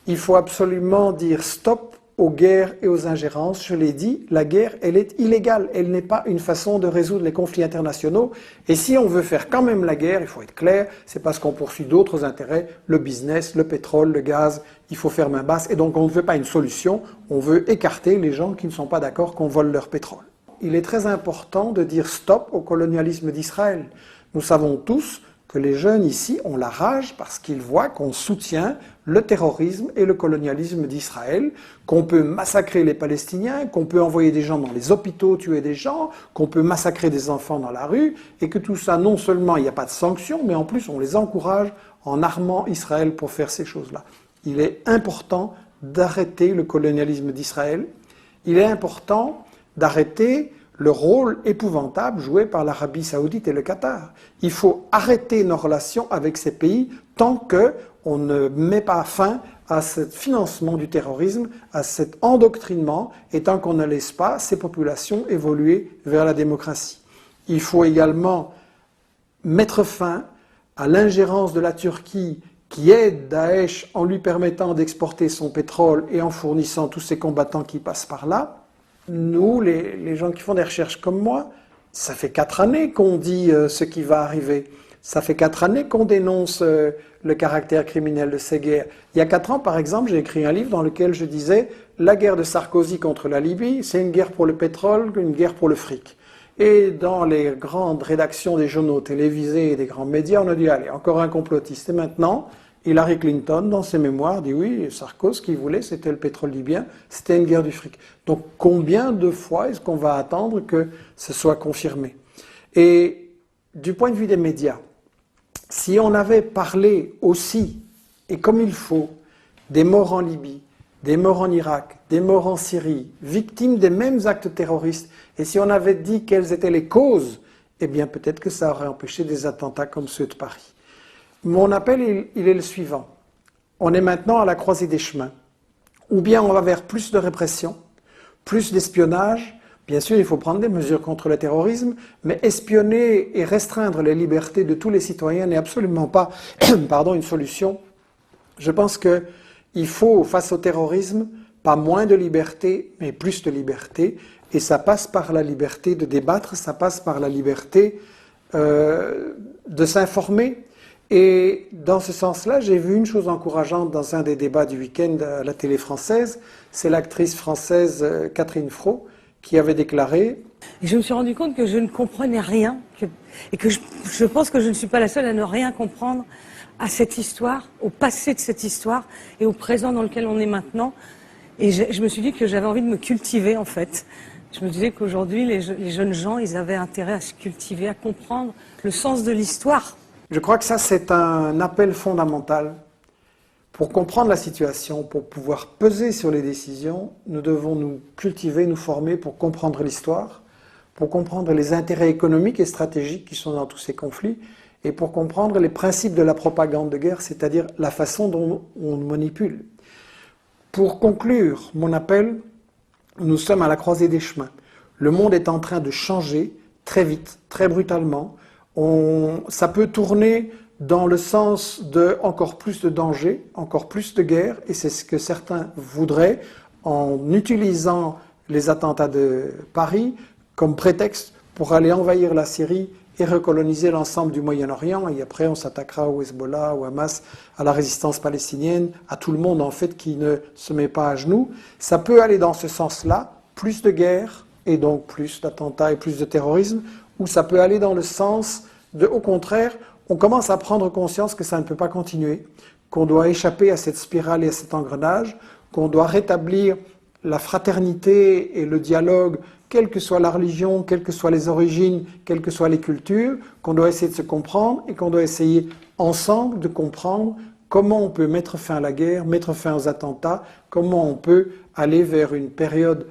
Il faut absolument dire stop aux guerres et aux ingérences. Je l'ai dit, la guerre, elle est illégale. Elle n'est pas une façon de résoudre les conflits internationaux. Et si on veut faire quand même la guerre, il faut être clair, c'est parce qu'on poursuit d'autres intérêts, le business, le pétrole, le gaz. Il faut faire main basse. Et donc on ne veut pas une solution, on veut écarter les gens qui ne sont pas d'accord qu'on vole leur pétrole. Il est très important de dire stop au colonialisme d'Israël. Nous savons tous que les jeunes ici ont la rage parce qu'ils voient qu'on soutient le terrorisme et le colonialisme d'Israël, qu'on peut massacrer les Palestiniens, qu'on peut envoyer des gens dans les hôpitaux, tuer des gens, qu'on peut massacrer des enfants dans la rue, et que tout ça, non seulement il n'y a pas de sanctions, mais en plus on les encourage en armant Israël pour faire ces choses-là. Il est important d'arrêter le colonialisme d'Israël. Il est important d'arrêter le rôle épouvantable joué par l'Arabie Saoudite et le Qatar. Il faut arrêter nos relations avec ces pays tant qu'on ne met pas fin à ce financement du terrorisme, à cet endoctrinement, et tant qu'on ne laisse pas ces populations évoluer vers la démocratie. Il faut également mettre fin à l'ingérence de la Turquie qui aide Daesh en lui permettant d'exporter son pétrole et en fournissant tous ces combattants qui passent par là. Nous, les gens qui font des recherches comme moi, ça fait 4 années qu'on dit ce qui va arriver. Ça fait 4 années qu'on dénonce le caractère criminel de ces guerres. Il y a 4 ans, par exemple, j'ai écrit un livre dans lequel je disais « La guerre de Sarkozy contre la Libye, c'est une guerre pour le pétrole, une guerre pour le fric ». Et dans les grandes rédactions des journaux télévisés et des grands médias, on a dit « Allez, encore un complotiste ». Et maintenant, Hillary Clinton, dans ses mémoires, dit oui, Sarkozy, ce qu'il voulait, c'était le pétrole libyen, c'était une guerre du fric. Donc combien de fois est-ce qu'on va attendre que ce soit confirmé? Et du point de vue des médias, si on avait parlé aussi, et comme il faut, des morts en Libye, des morts en Irak, des morts en Syrie, victimes des mêmes actes terroristes, et si on avait dit quelles étaient les causes, eh bien peut-être que ça aurait empêché des attentats comme ceux de Paris. Mon appel, il est le suivant. On est maintenant à la croisée des chemins. Ou bien on va vers plus de répression, plus d'espionnage. Bien sûr, il faut prendre des mesures contre le terrorisme, mais espionner et restreindre les libertés de tous les citoyens n'est absolument pas une solution. Je pense qu'il faut, face au terrorisme, pas moins de liberté, mais plus de liberté. Et ça passe par la liberté de débattre, ça passe par la liberté de s'informer. Et dans ce sens-là, j'ai vu une chose encourageante dans un des débats du week-end à la télé française, c'est l'actrice française Catherine Fro qui avait déclaré « Je me suis rendu compte que je ne comprenais rien et que je pense que je ne suis pas la seule à ne rien comprendre à cette histoire, au passé de cette histoire et au présent dans lequel on est maintenant. Et je me suis dit que j'avais envie de me cultiver en fait. Je me disais qu'aujourd'hui, les jeunes gens, ils avaient intérêt à se cultiver, à comprendre le sens de l'histoire. » Je crois que ça, c'est un appel fondamental. Pour comprendre la situation, pour pouvoir peser sur les décisions, nous devons nous cultiver, nous former pour comprendre l'histoire, pour comprendre les intérêts économiques et stratégiques qui sont dans tous ces conflits, et pour comprendre les principes de la propagande de guerre, c'est-à-dire la façon dont on manipule. Pour conclure mon appel, nous sommes à la croisée des chemins. Le monde est en train de changer très vite, très brutalement. Ça peut tourner dans le sens de encore plus de danger, encore plus de guerre, et c'est ce que certains voudraient en utilisant les attentats de Paris comme prétexte pour aller envahir la Syrie et recoloniser l'ensemble du Moyen-Orient, et après on s'attaquera au Hezbollah, au Hamas, à la résistance palestinienne, à tout le monde en fait qui ne se met pas à genoux. Ça peut aller dans ce sens-là, plus de guerre, et donc plus d'attentats et plus de terrorisme, ou ça peut aller dans le sens de, au contraire, on commence à prendre conscience que ça ne peut pas continuer, qu'on doit échapper à cette spirale et à cet engrenage, qu'on doit rétablir la fraternité et le dialogue, quelle que soit la religion, quelles que soient les origines, quelles que soient les cultures, qu'on doit essayer de se comprendre et qu'on doit essayer ensemble de comprendre comment on peut mettre fin à la guerre, mettre fin aux attentats, comment on peut aller vers une période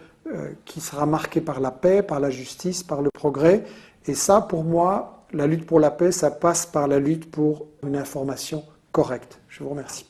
qui sera marquée par la paix, par la justice, par le progrès. Et ça, pour moi, la lutte pour la paix, ça passe par la lutte pour une information correcte. Je vous remercie.